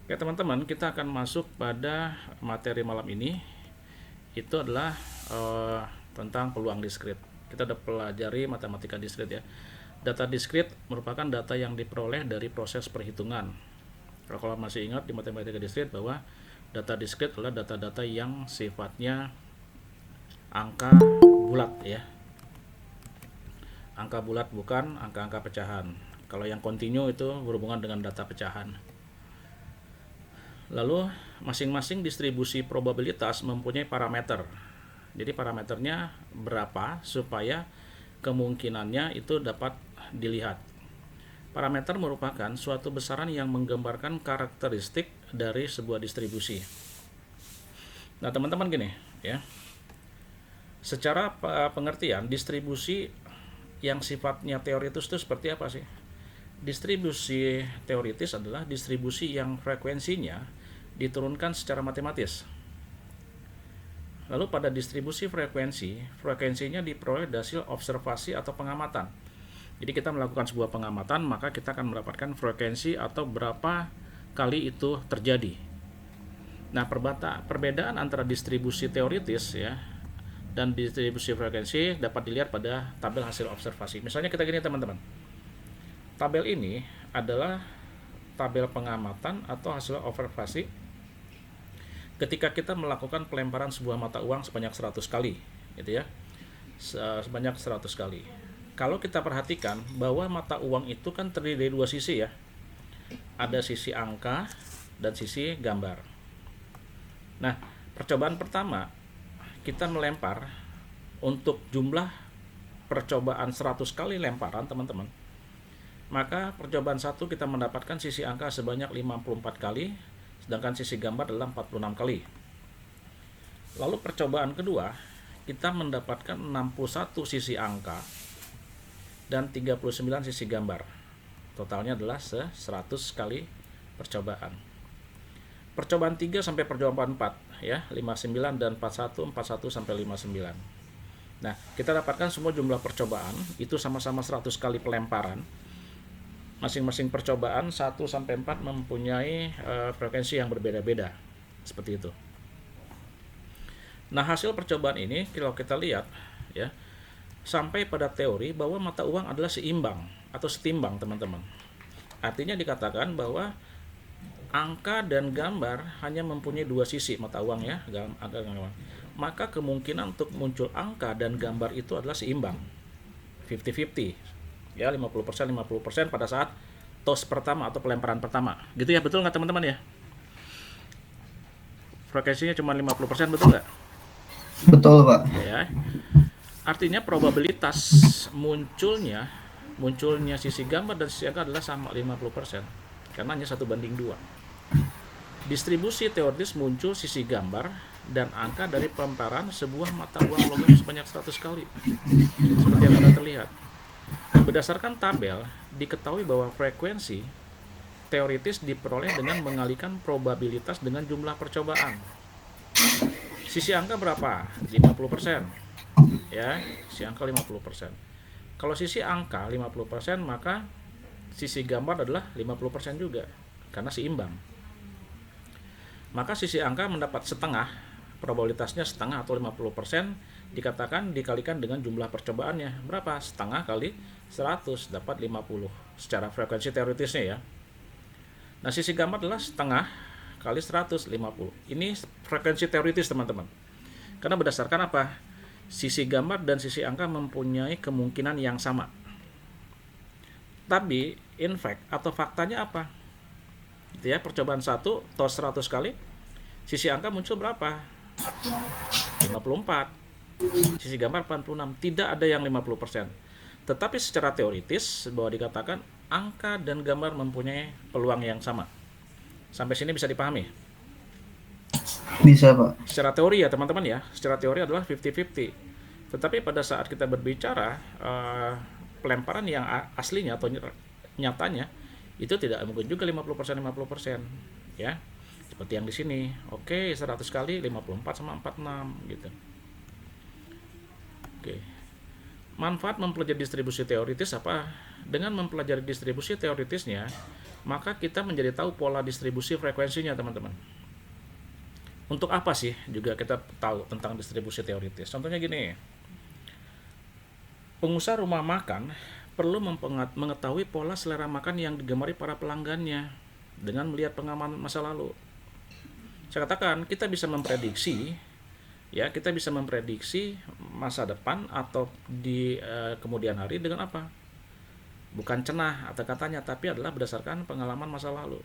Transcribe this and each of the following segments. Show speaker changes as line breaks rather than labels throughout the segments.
Oke teman-teman, kita akan masuk pada materi malam ini. Itu adalah tentang peluang diskrit. Kita udah pelajari matematika diskrit ya. Data diskrit merupakan data yang diperoleh dari proses perhitungan. Kalau masih ingat di matematika diskrit bahwa data diskrit adalah data-data yang sifatnya angka bulat ya. Angka bulat bukan angka-angka pecahan. Kalau yang kontinu itu berhubungan dengan data pecahan. Lalu masing-masing distribusi probabilitas mempunyai parameter. Jadi parameternya berapa supaya kemungkinannya itu dapat dilihat. Parameter merupakan suatu besaran yang menggambarkan karakteristik dari sebuah distribusi. Nah, teman-teman gini, ya. Secara pengertian, distribusi yang sifatnya teoritis itu seperti apa sih? Distribusi teoritis adalah distribusi yang frekuensinya diturunkan secara matematis. Lalu pada distribusi frekuensinya diperoleh dari hasil observasi atau pengamatan. Jadi kita melakukan sebuah pengamatan, maka kita akan mendapatkan frekuensi atau berapa kali itu terjadi. Nah, perbedaan antara distribusi teoritis ya dan distribusi frekuensi dapat dilihat pada tabel hasil observasi. Misalnya kita gini teman-teman. Tabel ini adalah tabel pengamatan atau hasil observasi ketika kita melakukan pelemparan sebuah mata uang sebanyak 100 kali gitu ya, sebanyak 100 kali. Kalau kita perhatikan bahwa mata uang itu kan terdiri dari dua sisi ya, ada sisi angka dan sisi gambar. Nah, percobaan pertama kita melempar untuk jumlah percobaan 100 kali lemparan teman-teman, maka percobaan satu kita mendapatkan sisi angka sebanyak 54 kali, sedangkan sisi gambar adalah 46 kali. Lalu percobaan kedua, kita mendapatkan 61 sisi angka dan 39 sisi gambar. Totalnya adalah 100 kali percobaan. Percobaan 3 sampai percobaan 4 ya, 59 dan 41, 41 sampai 59. Nah, kita dapatkan semua jumlah percobaan itu sama-sama 100 kali pelemparan. Masing-masing percobaan 1 sampai 4 mempunyai frekuensi yang berbeda-beda. Seperti itu. Nah, hasil percobaan ini kalau kita lihat ya, sampai pada teori bahwa mata uang adalah seimbang atau setimbang, teman-teman. Artinya dikatakan bahwa angka dan gambar hanya mempunyai dua sisi mata uang ya, angka dan gambar. Maka kemungkinan untuk muncul angka dan gambar itu adalah seimbang. 50-50. Ya, 50% 50% pada saat toss pertama atau pelemparan pertama. Gitu ya, betul nggak teman-teman ya? Frekuensinya cuma 50%, betul nggak?
Betul, Pak.
Ya. Artinya probabilitas munculnya sisi gambar dan sisi angka adalah sama 50%. Karena hanya 1:2. Distribusi teoritis muncul sisi gambar dan angka dari pelemparan sebuah mata uang logam sebanyak 100 kali. Seperti yang sudah terlihat. Berdasarkan tabel, diketahui bahwa frekuensi teoritis diperoleh dengan mengalikan probabilitas dengan jumlah percobaan. Sisi angka berapa? 50%. Ya, sisi angka 50%. Kalau sisi angka 50%, maka sisi gambar adalah 50% juga, karena seimbang. Maka sisi angka mendapat setengah, probabilitasnya setengah atau 50%, dikatakan dikalikan dengan jumlah percobaannya. Berapa? Setengah kali 100 dapat 50 secara frekuensi teoritisnya ya. Nah, sisi gambar adalah setengah kali 150. Ini frekuensi teoritis teman-teman. Karena berdasarkan apa? Sisi gambar dan sisi angka mempunyai kemungkinan yang sama. Tapi in fact atau faktanya apa? Itu ya, percobaan 1 toss 100 kali, sisi angka muncul berapa? 54. Sisi gambar 46. Tidak ada yang 50%. Tetapi secara teoritis bahwa dikatakan angka dan gambar mempunyai peluang yang sama. Sampai sini bisa dipahami?
Bisa, Pak.
Secara teori ya teman-teman ya, secara teori adalah 50-50. Tetapi pada saat kita berbicara pelemparan yang aslinya atau nyatanya itu tidak mungkin juga 50% 50% ya. Seperti yang di sini. Oke, 100 kali 54 sama 46 gitu. Oke. Manfaat mempelajari distribusi teoritis apa? Dengan mempelajari distribusi teoritisnya, maka kita menjadi tahu pola distribusi frekuensinya, teman-teman. Untuk apa sih juga kita tahu tentang distribusi teoritis? Contohnya gini, pengusaha rumah makan perlu mengetahui pola selera makan yang digemari para pelanggannya dengan melihat pengalaman masa lalu. Saya katakan, kita bisa memprediksi, ya, kita bisa memprediksi masa depan atau di kemudian hari dengan apa? Bukan cenah atau katanya, tapi adalah berdasarkan pengalaman masa lalu,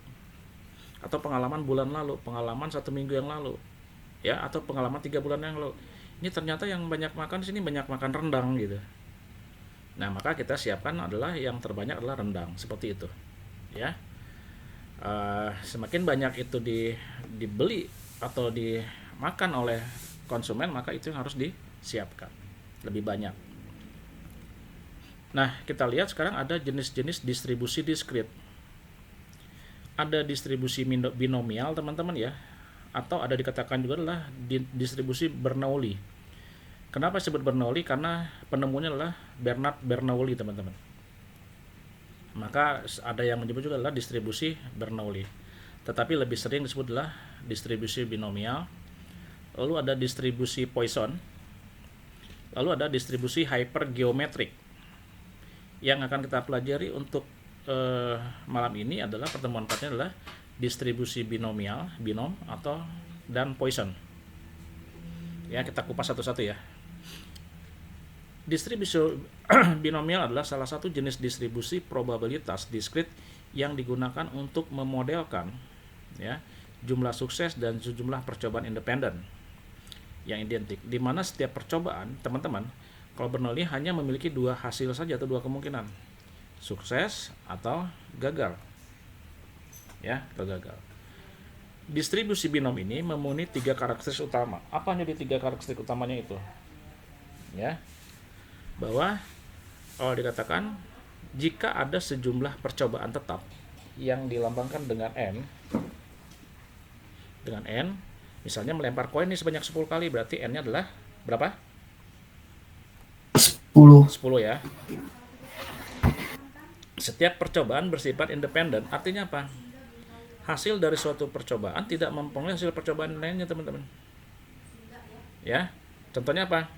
atau pengalaman bulan lalu, pengalaman 1 minggu yang lalu, ya, atau pengalaman 3 bulan yang lalu. Ini ternyata yang banyak makan di sini banyak makan rendang gitu. Nah, maka kita siapkan adalah yang terbanyak adalah rendang, seperti itu, ya. Semakin banyak itu dibeli atau dimakan oleh konsumen, maka itu yang harus disiapkan lebih banyak. Nah, kita lihat sekarang ada jenis-jenis distribusi diskrit. Ada distribusi binomial, teman-teman, ya, atau ada dikatakan juga adalah distribusi Bernoulli. Kenapa disebut Bernoulli? Karena penemunya adalah Bernard Bernoulli, teman-teman. Maka ada yang menyebut juga adalah distribusi Bernoulli. Tetapi lebih sering disebut adalah distribusi binomial. Lalu ada distribusi Poisson. Lalu ada distribusi hypergeometrik. Yang akan kita pelajari untuk malam ini adalah pertemuan partnya adalah distribusi binomial, binom atau dan Poisson. Ya, kita kupas satu-satu ya. Distribusi binomial adalah salah satu jenis distribusi probabilitas diskrit yang digunakan untuk memodelkan, ya, jumlah sukses dan jumlah percobaan independen yang identik, di mana setiap percobaan, teman-teman, kalau Bernoulli hanya memiliki 2 hasil saja atau 2 kemungkinan, sukses atau gagal, ya, atau gagal. Distribusi binom ini memenuhi 3 karakteristik utama. Apa jadi 3 karakteristik utamanya itu? Ya, bahwa dikatakan jika ada sejumlah percobaan tetap yang dilambangkan dengan n, misalnya melempar koin ini sebanyak 10 kali, berarti n-nya adalah berapa?
10.
10 ya. Setiap percobaan bersifat independen, artinya apa? Hasil dari suatu percobaan tidak mempengaruhi hasil percobaan lainnya, teman-teman. Ya, contohnya apa?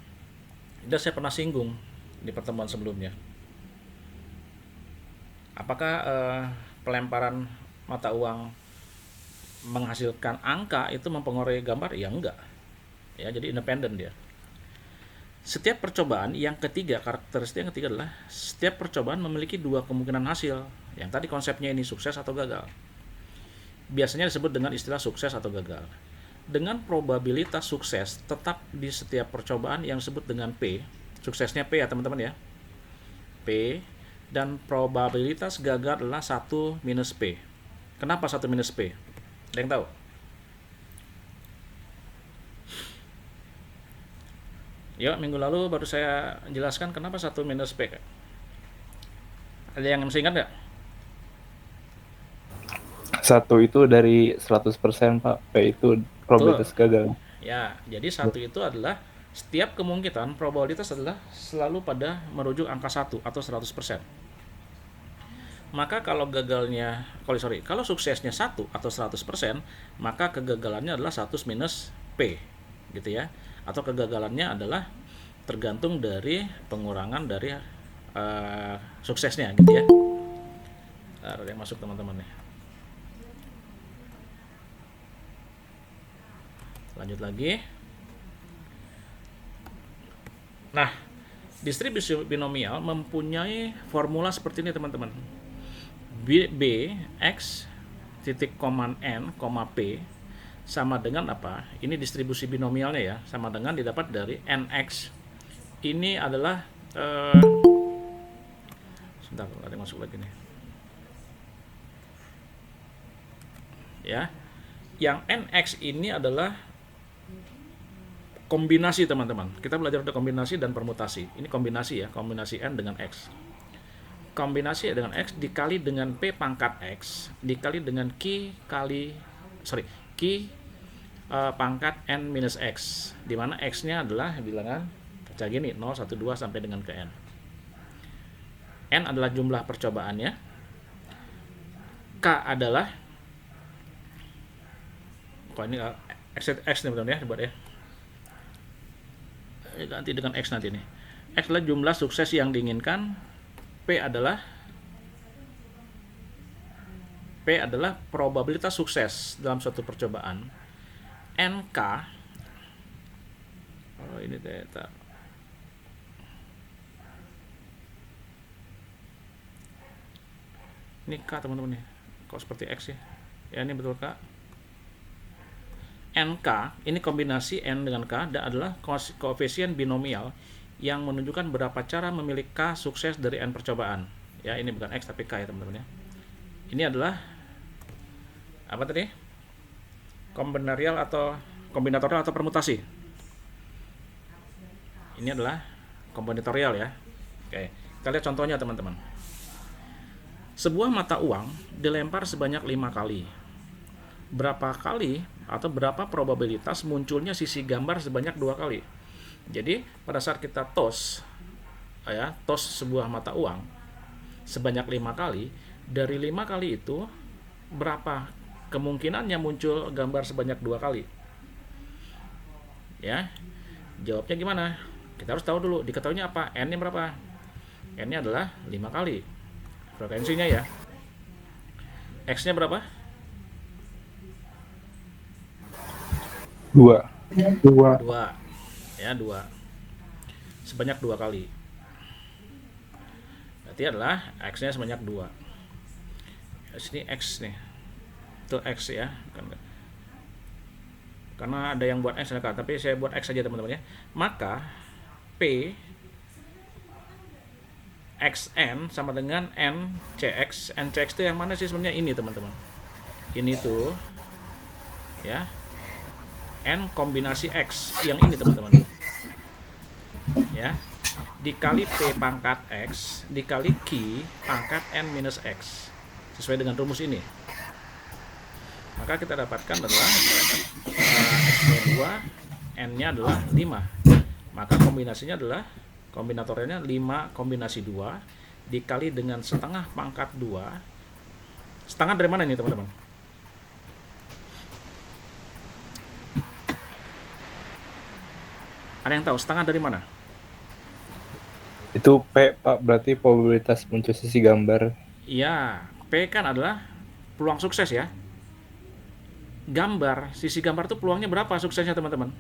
Sudah saya pernah singgung di pertemuan sebelumnya. Apakah pelemparan mata uang menghasilkan angka itu mempengaruhi gambar? Ya enggak. Ya, jadi independen dia. Setiap percobaan, yang ketiga, karakteristik yang ketiga adalah setiap percobaan memiliki 2 kemungkinan hasil. Yang tadi konsepnya ini sukses atau gagal. Biasanya disebut dengan istilah sukses atau gagal. Dengan probabilitas sukses tetap di setiap percobaan yang disebut dengan P. Suksesnya P ya, teman-teman ya. P, dan probabilitas gagal adalah 1 minus P. Kenapa 1 minus P? Ada yang tahu? Ya, minggu lalu baru saya jelaskan kenapa 1 minus P. Ada yang masih ingat nggak?
1 itu dari 100%, Pak. P itu probabilitas gagal.
Ya, jadi 1 itu adalah setiap kemungkinan, probabilitas adalah selalu pada merujuk angka 1 atau 100%. Maka kalau kalau suksesnya 1 atau 100%, maka kegagalannya adalah 1 minus P, gitu ya. Atau kegagalannya adalah tergantung dari pengurangan dari suksesnya, gitu ya. Ada yang masuk, teman-teman nih. Lanjut lagi. Nah, distribusi binomial mempunyai formula seperti ini, teman-teman. B X titik koma N, P sama dengan apa? Ini distribusi binomialnya ya, sama dengan didapat dari NX. Ini adalah sebentar, ada yang masuk lagi nih. Ya. Yang NX ini adalah kombinasi, teman-teman. Kita belajar untuk kombinasi dan permutasi. Ini kombinasi ya, kombinasi N dengan X. Kombinasi dengan X dikali dengan P pangkat X dikali dengan Q pangkat N minus X, di mana X-nya adalah bilangan kayak gini, 0, 1, 2 sampai dengan ke N. N adalah jumlah percobaannya, K adalah, kok ini X nih betul ya, buat ya, ganti dengan X nanti nih. X adalah jumlah sukses yang diinginkan, P adalah probabilitas sukses dalam suatu percobaan, NK, oh ini data, ini K teman-teman nih, kok seperti X ya? Ya ini betul K. NK ini kombinasi N dengan K dan adalah koefisien binomial yang menunjukkan berapa cara memilih K sukses dari N percobaan. Ya ini bukan X tapi K ya teman-teman ya. Ini adalah apa tadi? Kombinatorial atau permutasi. Ini adalah kombinatorial ya. Oke, kita lihat contohnya teman-teman. Sebuah mata uang dilempar sebanyak 5 kali. Berapa kali atau berapa probabilitas munculnya sisi gambar sebanyak 2 kali? Jadi pada saat kita toss sebuah mata uang sebanyak 5 kali, dari 5 kali itu berapa kemungkinannya muncul gambar sebanyak 2 kali? Ya, jawabnya gimana? Kita harus tahu dulu, diketahuinya apa? N-nya berapa? N-nya adalah 5 kali. Frekuensinya ya. X-nya berapa?
2.
2. Ya, 2. Sebanyak 2 kali. Berarti adalah X-nya sebanyak 2. Sini X nih. Itu X ya. Karena ada yang buat X, tapi saya buat X saja teman-teman ya. Maka P XN sama dengan NCX. NCX itu yang mana sih sebenarnya? Ini teman-teman. Ini tuh ya. N kombinasi X yang ini teman-teman. Ya. Dikali P pangkat X dikali Q pangkat N minus X. Sesuai dengan rumus ini. Maka kita dapatkan adalah X-nya 2, N-nya adalah 5. Maka kombinasinya adalah kombinatornya 5 kombinasi 2 dikali dengan setengah pangkat 2. Setengah dari mana ini teman-teman? Ada yang tahu setengah dari mana?
Itu P, Pak, berarti probabilitas muncul sisi gambar.
Iya, P kan adalah peluang sukses ya. Gambar, sisi gambar itu peluangnya berapa suksesnya teman-teman?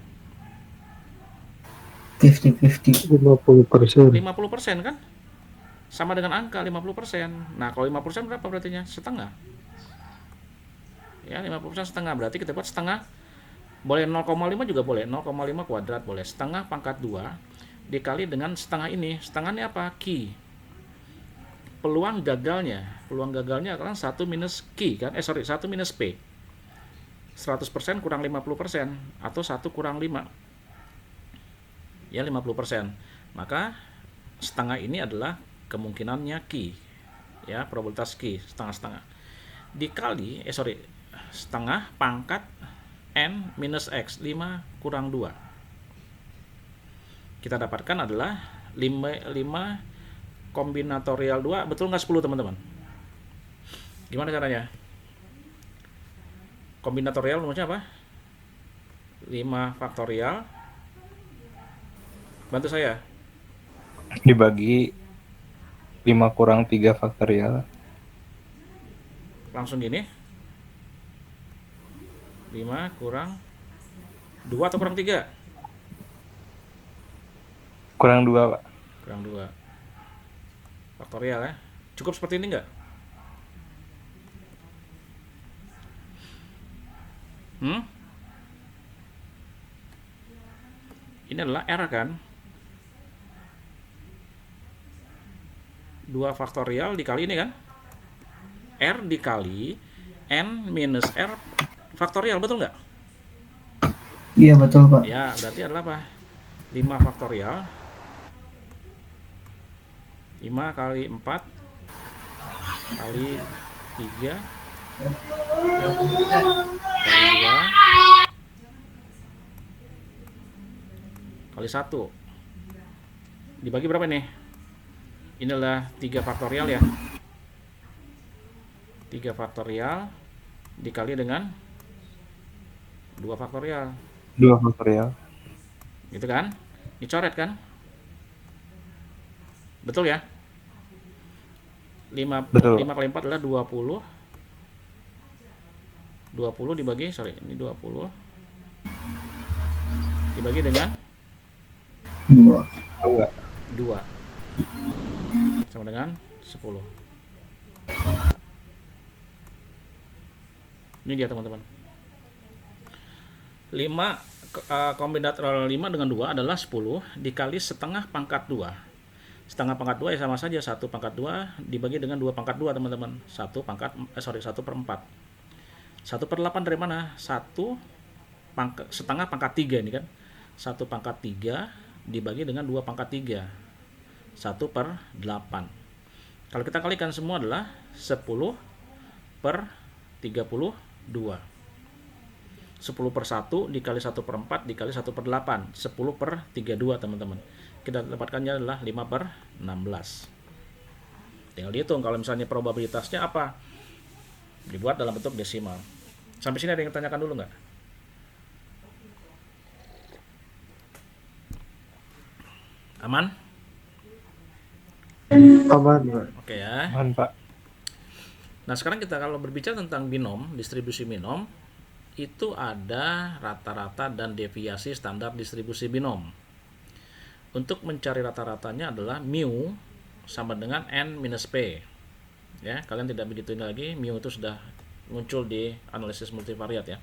50-50.
50%.
50% kan? Sama dengan angka 50%. Nah, kalau 50% berapa berartinya? Setengah. Ya, 50% setengah. Berarti kita buat setengah. Boleh 0,5 juga boleh. 0,5 kuadrat boleh. Setengah pangkat 2 dikali dengan setengah ini. Setengahnya apa? Q. Peluang gagalnya adalah 1 minus Q kan? 1 minus P. 100% kurang 50% atau 1 kurang 5. Ya 50%. Maka setengah ini adalah kemungkinannya Q. Ya, probabilitas Q setengah-setengah. Dikali setengah pangkat N minus X, 5 kurang 2. Kita dapatkan adalah 5 kombinatorial 2, betul nggak 10 teman-teman? Gimana caranya? Kombinatorial rumusnya apa? 5 faktorial. Bantu saya.
Dibagi 5 kurang 3 faktorial.
Langsung gini. 5 kurang 2 atau kurang 3?
Kurang 2, Pak.
Kurang 2. Faktorial ya. Cukup seperti ini enggak? Ini adalah R kan? 2 faktorial dikali ini kan? R dikali N minus R faktorial, betul nggak?
Iya betul Pak.
Ya, berarti adalah apa? 5 faktorial 5 kali 4 kali 3 kali 2 kali 1 dibagi berapa nih? inilah 3 faktorial ya. 3 faktorial dikali dengan 2 faktorial.
2 faktorial.
Gitu kan? Dicoret kan? Betul ya? 5
Betul.
kali 4 adalah 20. 20 dibagi, sorry, ini 20 dibagi dengan
2.
2 sama dengan 10. Ini dia teman-teman. 5 kombinat 5 dengan 2 adalah 10 dikali setengah pangkat 2. Setengah pangkat 2 ya sama saja 1 pangkat 2 dibagi dengan 2 pangkat 2 teman-teman. 1 per 4. 1/8 dari mana? 1 setengah pangkat 3 ini kan. 1 pangkat 3 dibagi dengan 2 pangkat 3. 1/8. Kalau kita kalikan semua adalah 10/32. 10/1 dikali 1/4 dikali 1/8. 10/32 teman-teman. Kita dapatkannya adalah 5/16. Tinggal dihitung kalau misalnya probabilitasnya apa? Dibuat dalam bentuk desimal. Sampai sini ada yang tanyakan dulu nggak? Aman?
Aman, Pak.
Oke ya.
Aman, Pak.
Nah sekarang kita kalau berbicara tentang binom, distribusi binom, itu ada rata-rata dan deviasi standar distribusi binom. Untuk mencari rata-ratanya adalah mu sama dengan n minus p. Ya, kalian tidak begitu ini lagi, mu itu sudah muncul di analisis multivariat ya.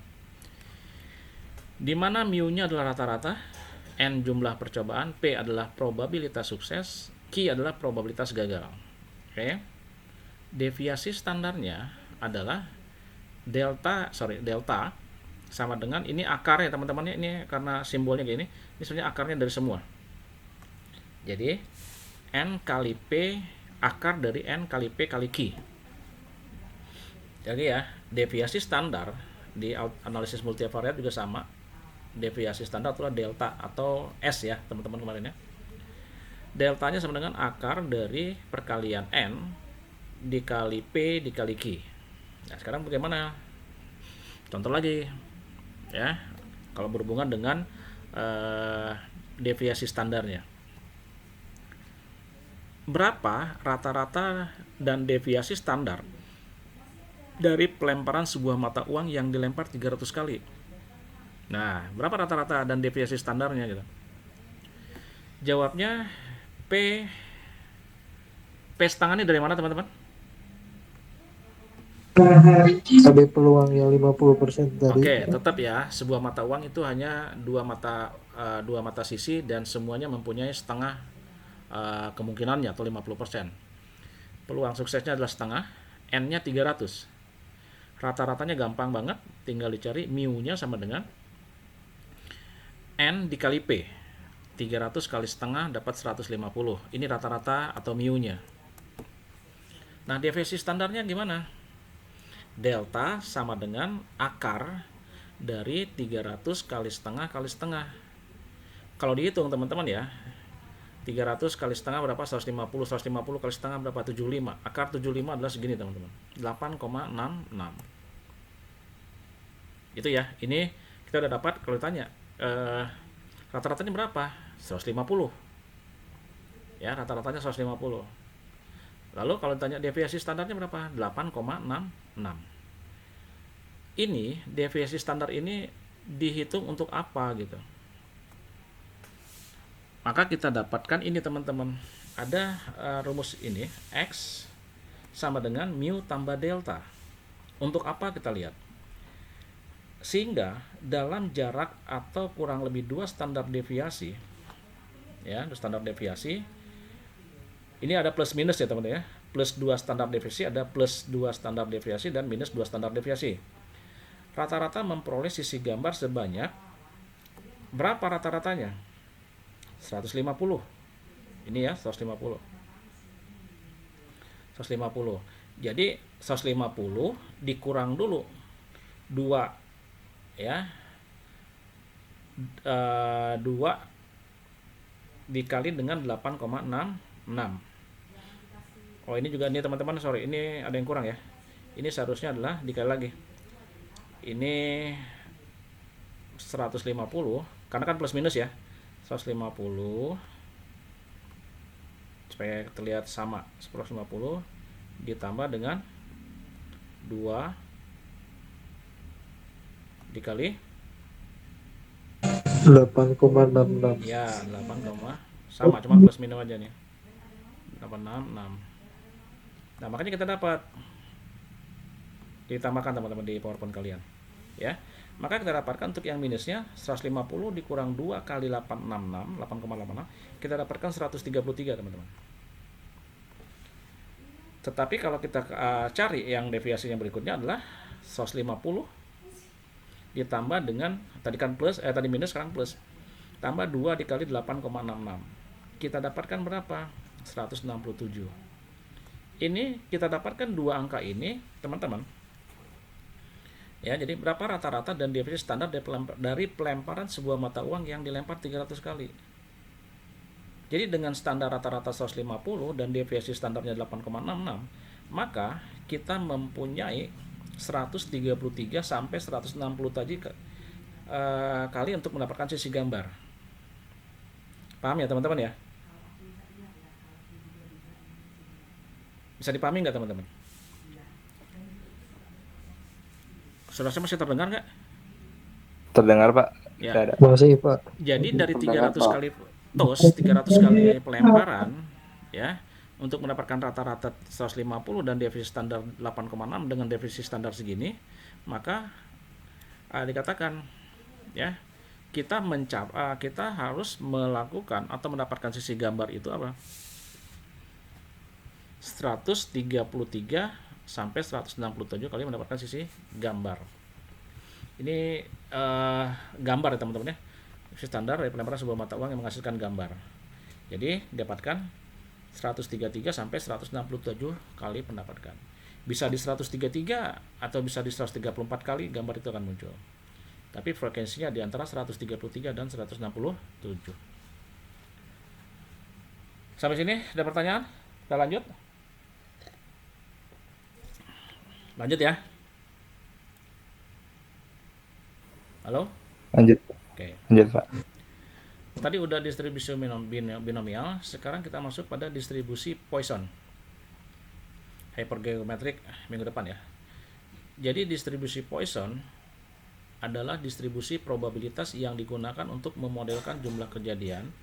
Di mana mu-nya adalah rata-rata, n jumlah percobaan, p adalah probabilitas sukses, q adalah probabilitas gagal. Oke. Deviasi standarnya adalah delta sama dengan ini akarnya teman-teman, ini karena simbolnya gini, ini sebenarnya akarnya dari semua. Jadi n kali p akar dari n kali p kali q. Jadi ya, deviasi standar di analisis multivariat juga sama. Deviasi standar itulah delta atau S ya, teman-teman kemarin ya. Deltanya sama dengan akar dari perkalian n dikali p dikali q. Nah, sekarang bagaimana? Contoh lagi ya, kalau berhubungan dengan deviasi standarnya. Berapa rata-rata dan deviasi standar dari pelemparan sebuah mata uang yang dilempar 300 kali? Nah, berapa rata-rata dan deviasi standarnya gitu? Jawabnya P setengahnya dari mana teman-teman?
Ada peluang yang 50% dari
Oke, tetap ya, sebuah mata uang itu hanya dua mata sisi dan semuanya mempunyai setengah kemungkinannya atau 50%. Peluang suksesnya adalah setengah, n-nya 300. Rata-ratanya gampang banget, tinggal dicari mu-nya sama dengan n dikali p. 300 kali setengah dapat 150. Ini rata-rata atau mu-nya. Nah, deviasi standarnya gimana? Delta sama dengan akar dari 300 kali setengah kali setengah. Kalau dihitung teman-teman ya, 300 kali setengah berapa? 150. 150 kali setengah berapa? 75. Akar 75 adalah segini teman-teman, 8,66. Itu ya, ini kita udah dapat. Kalau ditanya rata-ratanya berapa? 150 ya, rata-ratanya 150. Lalu kalau ditanya deviasi standarnya berapa? 8,66. Ini deviasi standar ini dihitung untuk apa gitu? Maka kita dapatkan ini teman-teman. Ada rumus ini, X sama dengan mu tambah delta. Untuk apa kita lihat? Sehingga dalam jarak atau kurang lebih 2 standar deviasi, ya, standar deviasi, ini ada plus minus ya teman-teman ya. Plus 2 standar deviasi, ada plus 2 standar deviasi dan minus 2 standar deviasi. Rata-rata memperoleh sisi gambar sebanyak berapa rata-ratanya? 150. Ini ya, 150. 150. Jadi 150 dikurang dulu 2 ya. 2 dikali dengan 8,66. Oh ini juga nih teman-teman, sorry ini ada yang kurang ya. Ini seharusnya adalah dikali lagi. Ini 150 karena kan plus minus ya. 150 supaya terlihat sama. 150 ditambah dengan 2 dikali
8,66.
ya 8, sama cuma plus minus aja nih. 866. Nah, makanya kita dapat ditambahkan teman-teman di PowerPoint kalian. Ya. Maka kita dapatkan untuk yang minusnya 150 dikurang 2 kali 866, 8,86, kita dapatkan 133 teman-teman. Tetapi kalau kita cari yang deviasinya berikutnya adalah 150 ditambah dengan tadi kan plus, tadi minus sekarang plus. Tambah 2 dikali 8,66. Kita dapatkan berapa? 167. Ini kita dapatkan dua angka ini, teman-teman. Ya, jadi berapa rata-rata dan deviasi standar dari pelemparan sebuah mata uang yang dilempar 300 kali. Jadi dengan standar rata-rata 150 dan deviasi standarnya 8,66, maka kita mempunyai 133 sampai 160 tadi kali untuk mendapatkan sisi gambar. Paham ya teman-teman ya? Bisa dipahami nggak teman-teman? Suara saya masih terdengar nggak?
Terdengar Pak?
Ya.
Saya ada.
Masih Pak.
Jadi dari 300 kali toss, 300 kali pelemparan ya, untuk mendapatkan rata-rata 150 dan deviasi standar 8,6 dengan deviasi standar segini, maka dikatakan ya, kita harus melakukan atau mendapatkan sisi gambar itu apa? 133 sampai 167 kali mendapatkan sisi gambar. Ini gambar ya teman-teman ya. Sisi standar dari pelemparan sebuah mata uang yang menghasilkan gambar. Jadi dapatkan 133 sampai 167 kali mendapatkan. Bisa di 133 atau bisa di 134 kali gambar itu akan muncul. Tapi frekuensinya di antara 133 dan 167. Sampai sini ada pertanyaan? Kita lanjut. Lanjut ya. Halo?
Lanjut.
Oke.
Lanjut Pak.
Tadi udah distribusi binomial, sekarang kita masuk pada distribusi Poisson. Hypergeometric minggu depan ya. Jadi distribusi Poisson adalah distribusi probabilitas yang digunakan untuk memodelkan jumlah kejadian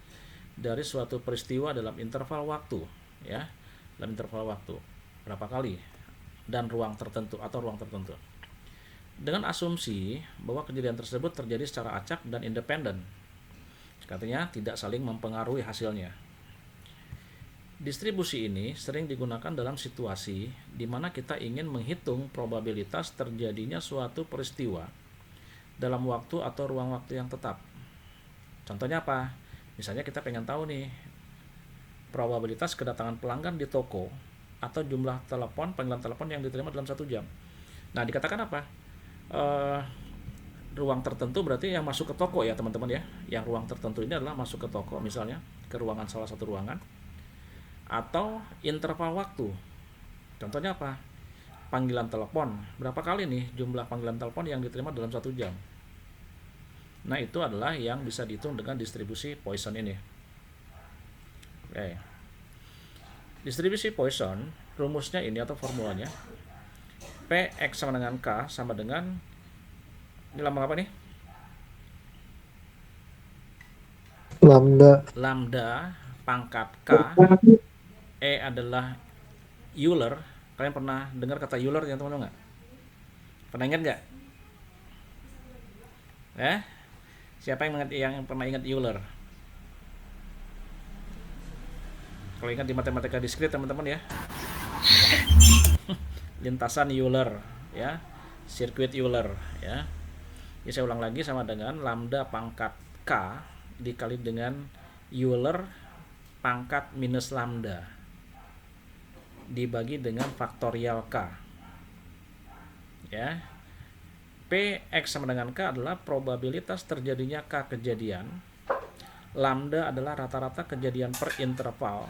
dari suatu peristiwa dalam interval waktu, ya. Dalam interval waktu berapa kali dan ruang tertentu atau ruang tertentu. Dengan asumsi bahwa kejadian tersebut terjadi secara acak dan independen. Artinya tidak saling mempengaruhi hasilnya. Distribusi ini sering digunakan dalam situasi di mana kita ingin menghitung probabilitas terjadinya suatu peristiwa dalam waktu atau ruang waktu yang tetap. Contohnya apa? Misalnya kita pengen tahu nih probabilitas kedatangan pelanggan di toko atau jumlah panggilan telepon yang diterima dalam 1 jam. Nah, dikatakan apa? Ruang tertentu berarti yang masuk ke toko ya teman-teman ya. Yang ruang tertentu ini adalah masuk ke toko, misalnya ke ruangan salah satu ruangan, atau interval waktu. Contohnya apa? Panggilan telepon. Berapa kali nih jumlah panggilan telepon yang diterima dalam 1 jam? Nah, itu adalah yang bisa dihitung dengan distribusi Poisson ini. Oke. Distribusi Poisson, rumusnya ini atau formulanya, Px sama dengan K sama dengan, ini lambang apa nih? Lambda pangkat K. E adalah Euler. Kalian pernah dengar kata Euler ya teman-teman nggak? Pernah ingat nggak? Siapa yang pernah ingat Euler? Kalau ingat di matematika diskrit teman-teman ya. Lintasan Euler ya, sirkuit Euler ya. Jadi saya ulang lagi, sama dengan lambda pangkat K dikali dengan Euler pangkat minus lambda dibagi dengan faktorial K. Ya. Px sama dengan K adalah probabilitas terjadinya K kejadian. Lambda adalah rata-rata kejadian per interval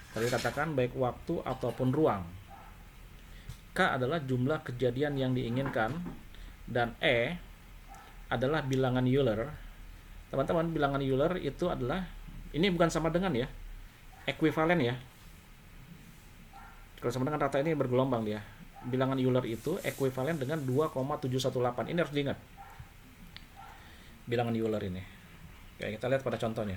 Tadi katakan baik waktu ataupun ruang. K adalah jumlah kejadian yang diinginkan, dan E adalah bilangan Euler. Teman-teman, bilangan Euler itu adalah, ini bukan sama dengan ya, ekuivalen ya. Kalau sama dengan rata ini bergelombang dia. Bilangan Euler itu ekuivalen dengan 2,718. Ini harus diingat. Bilangan Euler ini. Oke, kita lihat pada contohnya.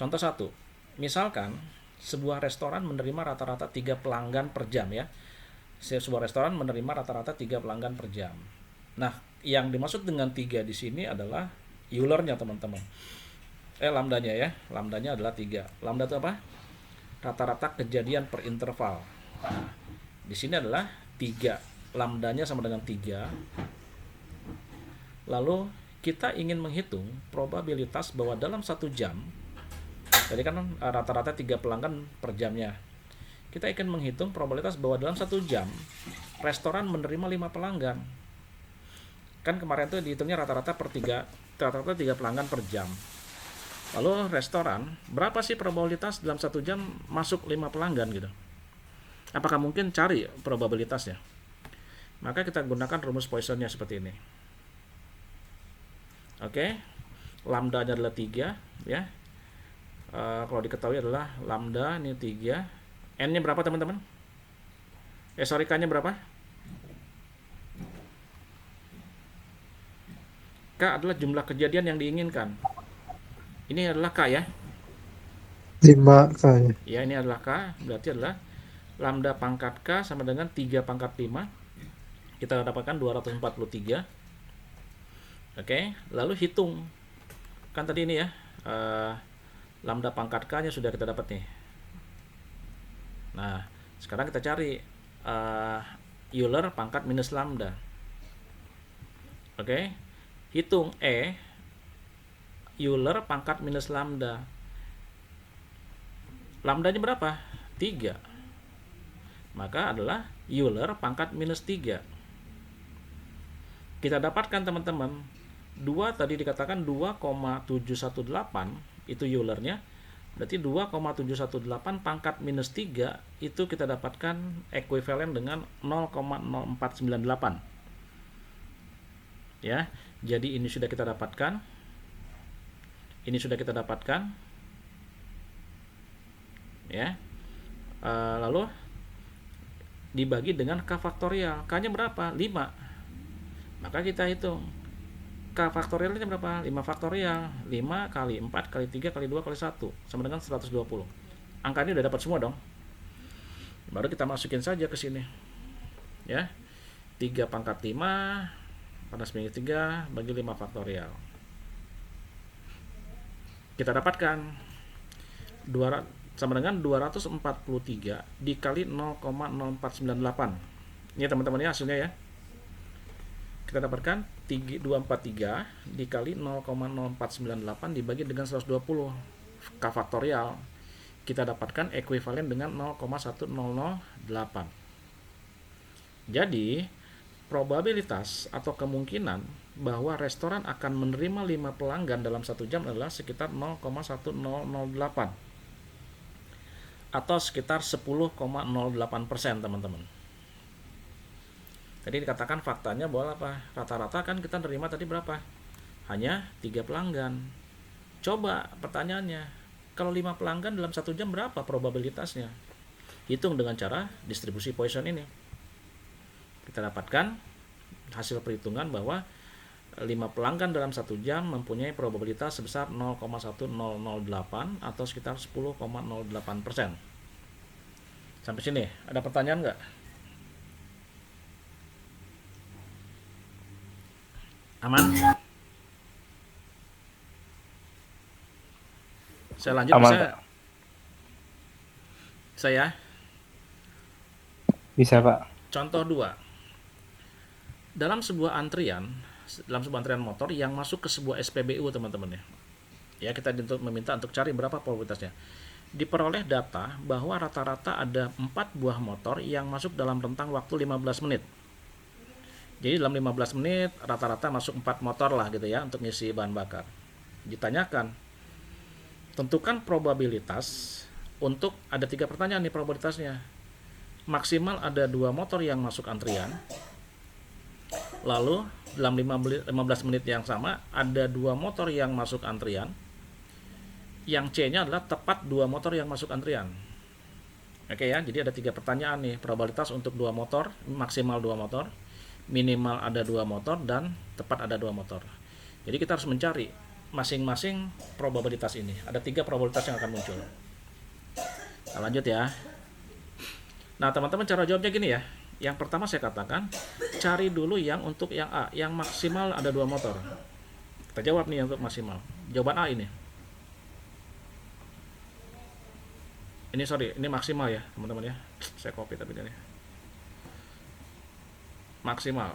Contoh 1. Misalkan sebuah restoran menerima rata-rata 3 pelanggan per jam ya. Sebuah restoran menerima rata-rata 3 pelanggan per jam. Nah, yang dimaksud dengan 3 di sini adalah Euler-nya, teman-teman. Lambdanya ya. Lambdanya adalah 3. Lambda itu apa? Rata-rata kejadian per interval. Nah, di sini adalah 3. Lambdanya sama dengan 3. Lalu kita ingin menghitung probabilitas bahwa dalam 1 jam, jadi kan rata-rata 3 pelanggan per jamnya. Kita ingin menghitung probabilitas bahwa dalam 1 jam restoran menerima 5 pelanggan. Kan kemarin tuh dihitungnya rata-rata 3 pelanggan per jam. Lalu restoran, berapa sih probabilitas dalam 1 jam masuk 5 pelanggan gitu? Apakah mungkin cari probabilitasnya? Maka kita gunakan rumus Poisson-nya seperti ini. Oke, lambdanya adalah 3 ya. Kalau diketahui adalah lambda ini 3. N-nya berapa teman-teman? K-nya berapa? K adalah jumlah kejadian yang diinginkan. Ini adalah K ya.
5 kayaknya.
Ya, ini adalah K, berarti adalah lambda pangkat K sama dengan 3 pangkat 5. Kita dapatkan 243. Oke, lalu hitung. Kan tadi ini ya, lambda pangkat K-nya sudah kita dapat nih. Nah, sekarang kita cari Euler pangkat minus lambda. Oke, hitung E Euler pangkat minus lambda. Lambdanya berapa? 3. Maka adalah Euler pangkat minus 3. Kita dapatkan teman-teman, 2 tadi dikatakan 2,718 itu Eulernya. Berarti 2,718 pangkat minus 3 itu kita dapatkan ekuivalen dengan 0,0498. Ya, jadi ini sudah kita dapatkan. Ini sudah kita dapatkan. Ya. Lalu dibagi dengan K faktorial. K-nya berapa? 5. Maka kita hitung. K faktorialnya berapa? 5 faktorial. 5 kali 4 kali 3 kali 2 kali 1 sama dengan 120. Angka ini udah dapat semua dong. Baru kita masukin saja ke sini. Ya. 3 pangkat 5 panas minus 3 bagi 5 faktorial. Kita dapatkan 200 sama dengan 243 dikali 0,0498. Ini teman-teman ya hasilnya ya. Kita dapatkan 243 dikali 0,0498 dibagi dengan 120 K faktorial. Kita dapatkan ekuivalen dengan 0,1008. Jadi, probabilitas atau kemungkinan bahwa restoran akan menerima 5 pelanggan dalam 1 jam adalah sekitar 0,1008 atau sekitar 10,08%, teman-teman. Tadi dikatakan faktanya bahwa apa? Rata-rata kan kita nerima tadi berapa? Hanya 3 pelanggan. Coba pertanyaannya, kalau 5 pelanggan dalam 1 jam berapa probabilitasnya? Hitung dengan cara distribusi Poisson ini. Kita dapatkan hasil perhitungan bahwa 5 pelanggan dalam 1 jam mempunyai probabilitas sebesar 0,1008 atau sekitar 10,08%. Sampai sini, ada pertanyaan nggak? Aman? Saya lanjut.
Aman,
bisa?
Pak.
Saya
Bisa, Pak.
contoh 2. Dalam sebuah antrian motor yang masuk ke sebuah SPBU, teman-teman ya. Ya, kita meminta untuk cari berapa probabilitasnya. Diperoleh data bahwa rata-rata ada 4 buah motor yang masuk dalam rentang waktu 15 menit. Jadi dalam 15 menit rata-rata masuk 4 motor lah gitu ya untuk ngisi bahan bakar. Ditanyakan, tentukan probabilitas untuk ada 3 pertanyaan nih probabilitasnya. Maksimal ada 2 motor yang masuk antrian. Lalu dalam 15 menit yang sama ada 2 motor yang masuk antrian. Yang C-nya adalah tepat 2 motor yang masuk antrian. Oke ya, jadi ada 3 pertanyaan nih. Probabilitas untuk 2 motor, maksimal 2 motor, minimal ada 2 motor, dan tepat ada 2 motor. Jadi kita harus mencari masing-masing probabilitas ini. Ada 3 probabilitas yang akan muncul. Kita lanjut ya. Nah teman-teman, cara jawabnya gini ya. Yang pertama saya katakan, cari dulu yang untuk yang A, yang maksimal ada 2 motor. Kita jawab nih untuk maksimal. Jawaban A ini. Ini maksimal ya teman-teman ya. Saya copy tapi ini maksimal.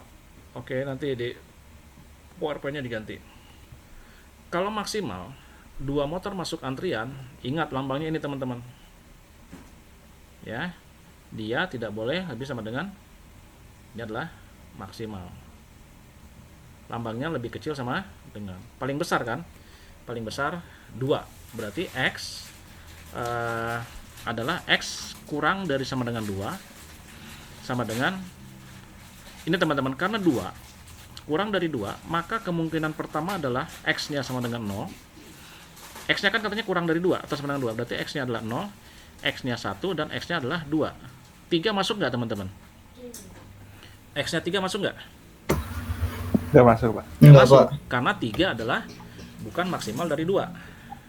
Oke, nanti di PowerPoint-nya diganti. Kalau maksimal 2 motor masuk antrian, ingat lambangnya ini teman-teman. Ya, dia tidak boleh lebih sama dengan, ini adalah maksimal. Lambangnya lebih kecil sama dengan paling besar kan? Paling besar 2. Berarti X adalah X kurang dari sama dengan 2 sama dengan ini teman-teman, karena 2 kurang dari 2, maka kemungkinan pertama adalah X-nya sama dengan 0. X-nya kan katanya kurang dari 2 atau sama dengan 2, berarti X-nya adalah 0, X-nya 1, dan X-nya adalah 2. 3 masuk nggak teman-teman? X-nya 3 masuk nggak?
Nggak masuk, Pak.
Nggak
Enggak,
masuk,
Pak.
karena 3 adalah bukan maksimal dari 2.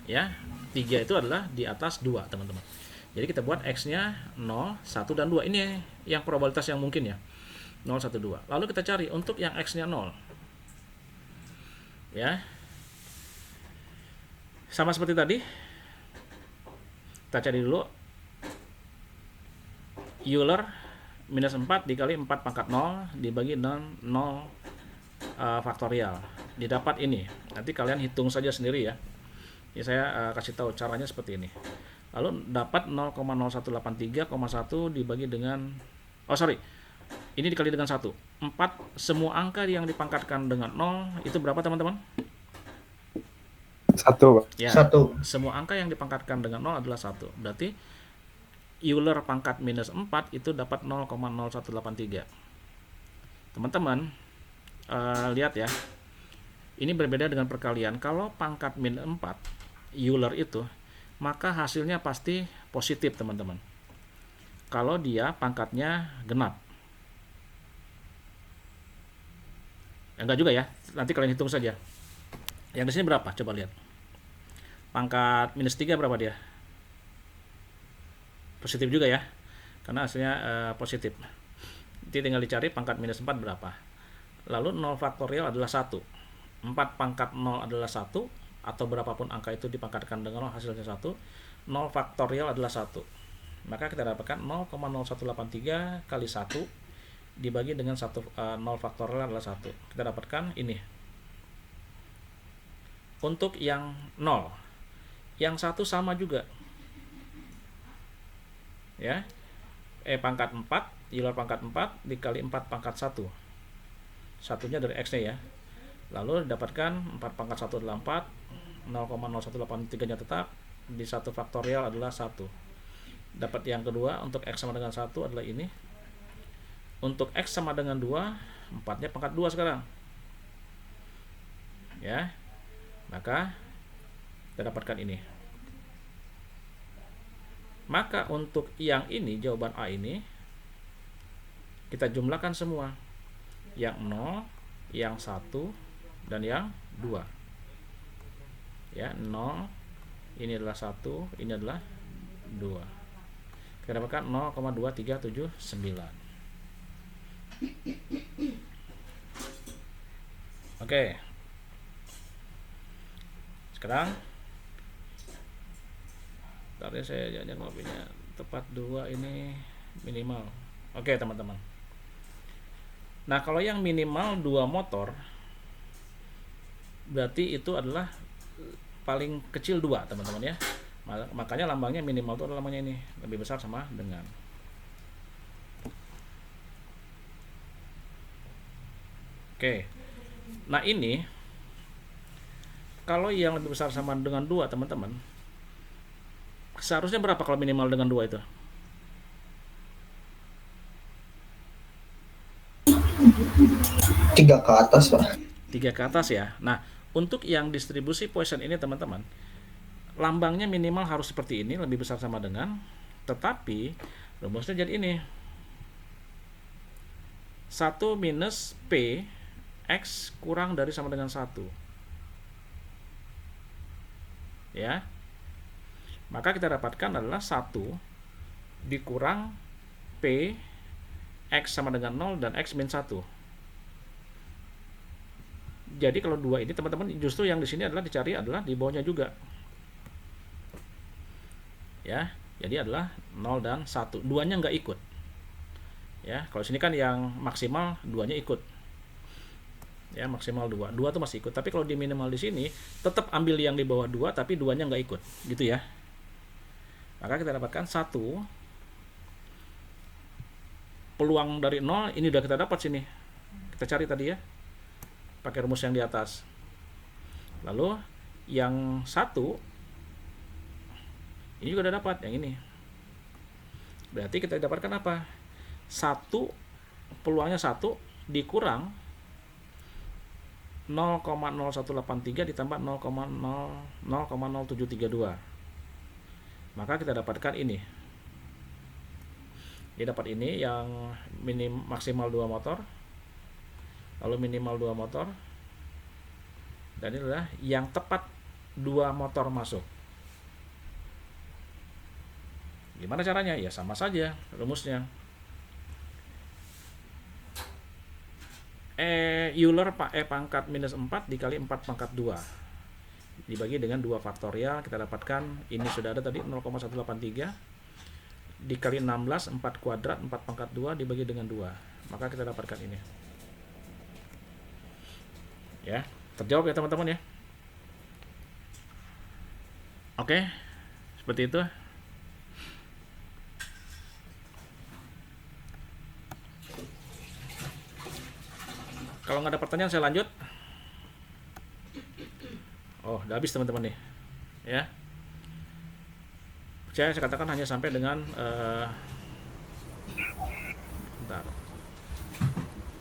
Ya, 3 itu adalah di atas 2 teman-teman. Jadi kita buat X-nya 0, 1, dan 2. Ini yang probabilitas yang mungkin ya. 0, 1, 2. Lalu kita cari untuk yang X-nya 0. Ya. Sama seperti tadi. Kita cari dulu. Euler minus 4 dikali 4 pangkat 0 dibagi dengan 0 faktorial. Didapat ini. Nanti kalian hitung saja sendiri ya. Ini saya kasih tahu caranya seperti ini. Lalu dapat 0,0183,1 dibagi dengan ini dikali dengan 1. 4 semua angka yang dipangkatkan dengan 0 itu berapa teman-teman?
1, Pak.
Ya.
1.
Semua angka yang dipangkatkan dengan 0 adalah 1. Berarti Euler pangkat minus 4 itu dapat 0,0183. Teman-teman lihat ya. Ini berbeda dengan perkalian. Kalau pangkat min 4 Euler itu, maka hasilnya pasti positif teman-teman. Kalau dia pangkatnya genap. Enggak juga ya, nanti kalian hitung saja. Yang di sini berapa? Coba lihat. Pangkat minus 3 berapa dia? Positif juga ya, karena hasilnya positif. Nanti tinggal dicari pangkat minus 4 berapa. Lalu 0 faktorial adalah 1. 4 pangkat 0 adalah 1, atau berapapun angka itu dipangkatkan dengan 0 hasilnya 1. 0 faktorial adalah 1. Maka kita dapatkan 0,0183 kali 1 dibagi dengan 0 faktorial adalah 1. Kita dapatkan ini. Untuk yang 0, yang 1 sama juga. Ya. Pangkat 4, Euler pangkat 4 dikali 4 pangkat 1. Satunya dari X-nya ya. Lalu didapatkan 4 pangkat 1 adalah 4, 0,0183-nya tetap, di 1 faktorial adalah 1. Dapat yang kedua, untuk X sama dengan 1 adalah ini. Untuk X sama dengan 2, 4-nya pangkat 2 sekarang. Ya. Maka kita dapatkan ini. Maka untuk yang ini, jawaban A ini, kita jumlahkan semua. Yang 0, yang 1, dan yang 2. Ya, 0, ini adalah 1, ini adalah 2. Kita dapatkan 0,2379. Oke. Sekarang tadi saya jangan ngopinya tepat 2 ini minimal. Oke teman-teman. Nah kalau yang minimal 2 motor, berarti itu adalah paling kecil 2 teman-teman ya. Makanya lambangnya minimal itu adalah lambangnya ini, lebih besar sama dengan. Oke. Nah ini kalau yang lebih besar sama dengan 2 teman-teman, Seharusnya berapa kalau minimal dengan 2 itu?
3 ke atas, Pak.
3 ke atas ya. Nah, untuk yang distribusi Poisson ini teman-teman, lambangnya minimal harus seperti ini, lebih besar sama dengan, tetapi rumusnya jadi ini. 1 minus P X kurang dari sama dengan 1. Ya. Maka kita dapatkan adalah 1 dikurang P X sama dengan 0 dan X min 1. Jadi kalau 2 ini teman-teman justru yang di sini adalah dicari adalah di bawahnya juga. Ya, jadi adalah 0 dan 1. Duanya nggak ikut. Ya, kalau sini kan yang maksimal 2-nya ikut. Ya, maksimal 2. 2 tuh masih ikut. Tapi kalau di minimal di sini tetap ambil yang di bawah 2 tapi 2-nya nggak ikut. Gitu ya. Maka kita dapatkan 1 peluang dari 0 ini udah kita dapat sini. Kita cari tadi ya. Pakai rumus yang di atas. Lalu yang 1 ini juga udah dapat yang ini. Berarti kita dapatkan apa? 1 peluangnya 1 dikurang 0,0183 ditambah 0,0732. Maka kita dapatkan ini. Ini dapat ini yang maksimal 2 motor. Lalu minimal 2 motor. Dan ini adalah yang tepat 2 motor masuk. Gimana caranya? Ya sama saja rumusnya. Euler pangkat minus 4 dikali 4 pangkat 2 dibagi dengan 2 faktorial, kita dapatkan ini sudah ada tadi 0,183 dikali 16 4 kuadrat 4 pangkat 2 dibagi dengan 2, maka kita dapatkan ini ya. Terjawab ya teman-teman ya. Oke, seperti itu. Kalau nggak ada pertanyaan saya lanjut. Oh, udah habis teman-teman nih. Ya. Saya katakan hanya sampai dengan